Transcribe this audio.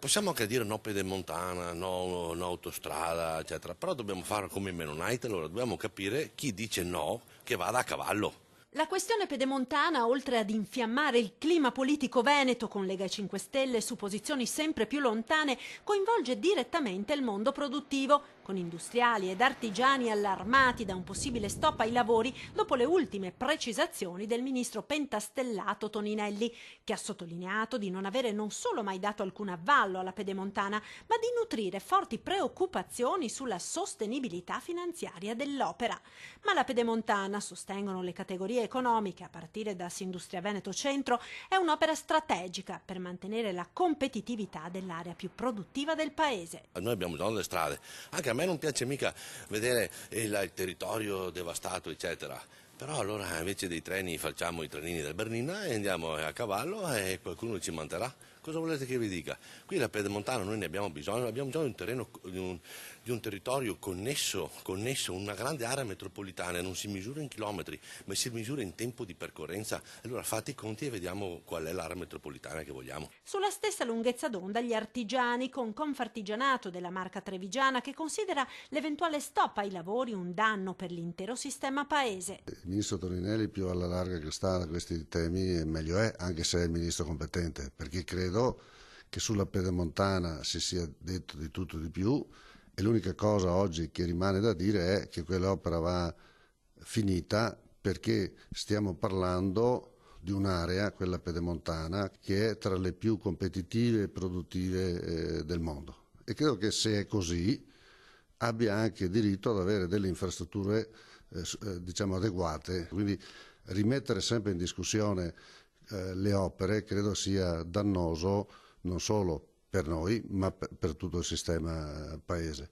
Possiamo anche dire no pedemontana, no autostrada, eccetera, però dobbiamo fare come i Mennonite, allora dobbiamo capire chi dice no che vada a cavallo. La questione pedemontana, oltre ad infiammare il clima politico veneto con Lega e 5 Stelle su posizioni sempre più lontane, coinvolge direttamente il mondo produttivo, con industriali ed artigiani allarmati da un possibile stop ai lavori dopo le ultime precisazioni del ministro pentastellato Toninelli, che ha sottolineato di non avere non solo mai dato alcun avvallo alla pedemontana, ma di nutrire forti preoccupazioni sulla sostenibilità finanziaria dell'opera. Ma la pedemontana, sostengono le categorie economiche, a partire da Assindustria Veneto Centro, è un'opera strategica per mantenere la competitività dell'area più produttiva del paese. Noi abbiamo bisogno delle strade, anche a me non piace mica vedere il territorio devastato, eccetera. Però allora invece dei treni facciamo i trenini del Bernina e andiamo a cavallo e qualcuno ci manterrà. Cosa volete che vi dica? Qui la pedemontana noi ne abbiamo bisogno di un terreno, di un territorio connesso, una grande area metropolitana, non si misura in chilometri, ma si misura in tempo di percorrenza. Allora fate i conti e vediamo qual è l'area metropolitana che vogliamo. Sulla stessa lunghezza d'onda gli artigiani, con Confartigianato della Marca Trevigiana, che considera l'eventuale stop ai lavori un danno per l'intero sistema paese. Il ministro Toninelli più alla larga che sta a questi temi meglio è, anche se è il ministro competente, perché credo che sulla pedemontana si sia detto di tutto di più e l'unica cosa oggi che rimane da dire è che quell'opera va finita, perché stiamo parlando di un'area, quella pedemontana, che è tra le più competitive e produttive del mondo. E credo che se è così abbia anche diritto ad avere delle infrastrutture diciamo adeguate. Quindi rimettere sempre in discussione le opere credo sia dannoso non solo per noi ma per tutto il sistema paese.